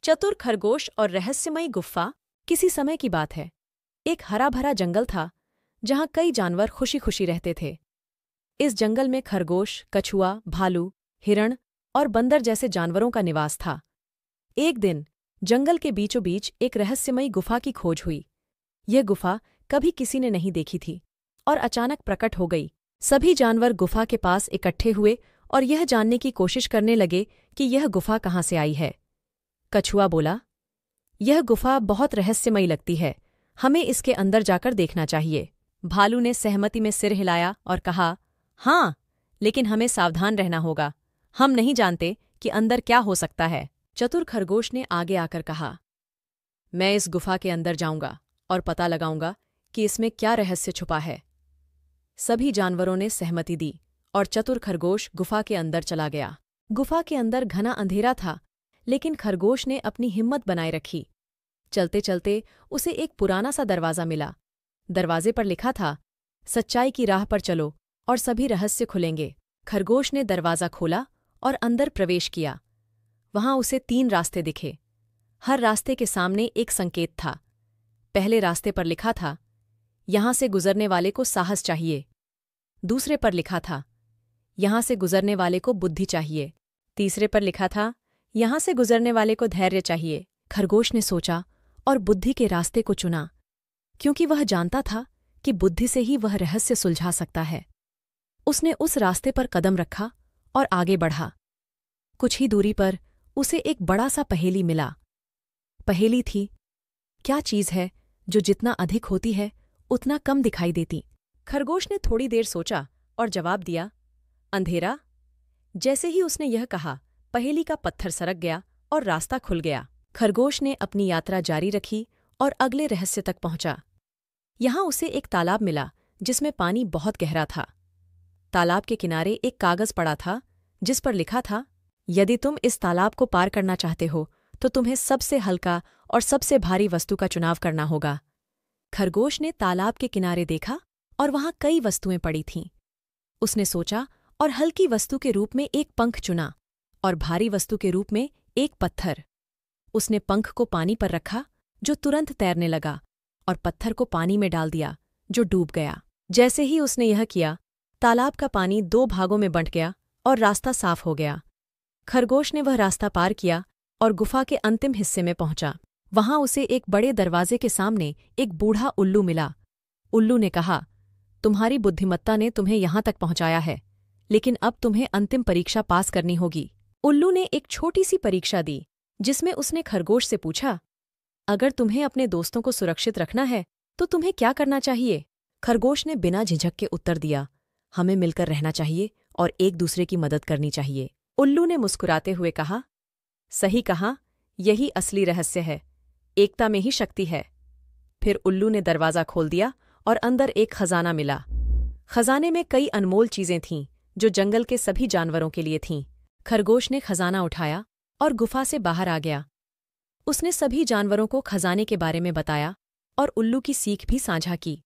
चतुर खरगोश और रहस्यमयी गुफ़ा। किसी समय की बात है। एक हरा भरा जंगल था जहां कई जानवर खुशी खुशी रहते थे। इस जंगल में खरगोश, कछुआ, भालू, हिरण और बंदर जैसे जानवरों का निवास था। एक दिन जंगल के बीचों बीच एक रहस्यमयी गुफा की खोज हुई। यह गुफा कभी किसी ने नहीं देखी थी और अचानक प्रकट हो गई। सभी जानवर गुफा के पास इकट्ठे हुए और यह जानने की कोशिश करने लगे कि यह गुफा कहाँ से आई है। कछुआ बोला, यह गुफा बहुत रहस्यमयी लगती है, हमें इसके अंदर जाकर देखना चाहिए। भालू ने सहमति में सिर हिलाया और कहा, हाँ, लेकिन हमें सावधान रहना होगा, हम नहीं जानते कि अंदर क्या हो सकता है। चतुर खरगोश ने आगे आकर कहा, मैं इस गुफा के अंदर जाऊंगा और पता लगाऊंगा कि इसमें क्या रहस्य छुपा है। सभी जानवरों ने सहमति दी और चतुर खरगोश गुफा के अंदर चला गया। गुफा के अंदर घना अंधेरा था, लेकिन खरगोश ने अपनी हिम्मत बनाए रखी। चलते चलते उसे एक पुराना सा दरवाज़ा मिला। दरवाजे पर लिखा था, सच्चाई की राह पर चलो और सभी रहस्य खुलेंगे। खरगोश ने दरवाज़ा खोला और अंदर प्रवेश किया। वहां उसे 3 रास्ते दिखे। हर रास्ते के सामने एक संकेत था। पहले रास्ते पर लिखा था, यहां से गुजरने वाले को साहस चाहिए। दूसरे पर लिखा था, यहां से गुजरने वाले को बुद्धि चाहिए। तीसरे पर लिखा था, यहां से गुजरने वाले को धैर्य चाहिए। खरगोश ने सोचा और बुद्धि के रास्ते को चुना, क्योंकि वह जानता था कि बुद्धि से ही वह रहस्य सुलझा सकता है। उसने उस रास्ते पर कदम रखा और आगे बढ़ा। कुछ ही दूरी पर उसे एक बड़ा सा पहेली मिला। पहेली थी, क्या चीज़ है जो जितना अधिक होती है उतना कम दिखाई देती। खरगोश ने थोड़ी देर सोचा और जवाब दिया, अंधेरा। जैसे ही उसने यह कहा, पहेली का पत्थर सरक गया और रास्ता खुल गया। खरगोश ने अपनी यात्रा जारी रखी और अगले रहस्य तक पहुंचा। यहां उसे एक तालाब मिला जिसमें पानी बहुत गहरा था। तालाब के किनारे एक कागज पड़ा था जिस पर लिखा था, यदि तुम इस तालाब को पार करना चाहते हो तो तुम्हें सबसे हल्का और सबसे भारी वस्तु का चुनाव करना होगा। खरगोश ने तालाब के किनारे देखा और वहां कई वस्तुएं पड़ी थीं। उसने सोचा और हल्की वस्तु के रूप में एक पंख चुना और भारी वस्तु के रूप में एक पत्थर। उसने पंख को पानी पर रखा जो तुरंत तैरने लगा और पत्थर को पानी में डाल दिया जो डूब गया। जैसे ही उसने यह किया, तालाब का पानी 2 भागों में बंट गया और रास्ता साफ हो गया। खरगोश ने वह रास्ता पार किया और गुफा के अंतिम हिस्से में पहुंचा। वहां उसे एक बड़े दरवाजे के सामने एक बूढ़ा उल्लू मिला। उल्लू ने कहा, तुम्हारी बुद्धिमत्ता ने तुम्हें यहां तक पहुंचाया है, लेकिन अब तुम्हें अंतिम परीक्षा पास करनी होगी। उल्लू ने एक छोटी सी परीक्षा दी जिसमें उसने खरगोश से पूछा, अगर तुम्हें अपने दोस्तों को सुरक्षित रखना है तो तुम्हें क्या करना चाहिए। खरगोश ने बिना झिझक के उत्तर दिया, हमें मिलकर रहना चाहिए और एक दूसरे की मदद करनी चाहिए। उल्लू ने मुस्कुराते हुए कहा, सही कहा, यही असली रहस्य है, एकता में ही शक्ति है। फिर उल्लू ने दरवाज़ा खोल दिया और अंदर एक खजाना मिला। खजाने में कई अनमोल चीजें थीं जो जंगल के सभी जानवरों के लिए थीं। खरगोश ने खजाना उठाया और गुफा से बाहर आ गया। उसने सभी जानवरों को खजाने के बारे में बताया और उल्लू की सीख भी साझा की।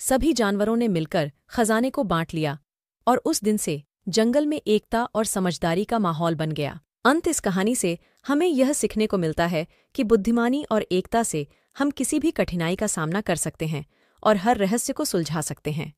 सभी जानवरों ने मिलकर खजाने को बांट लिया और उस दिन से जंगल में एकता और समझदारी का माहौल बन गया। अंत इस कहानी से हमें यह सीखने को मिलता है कि बुद्धिमानी और एकता से हम किसी भी कठिनाई का सामना कर सकते हैं और हर रहस्य को सुलझा सकते हैं।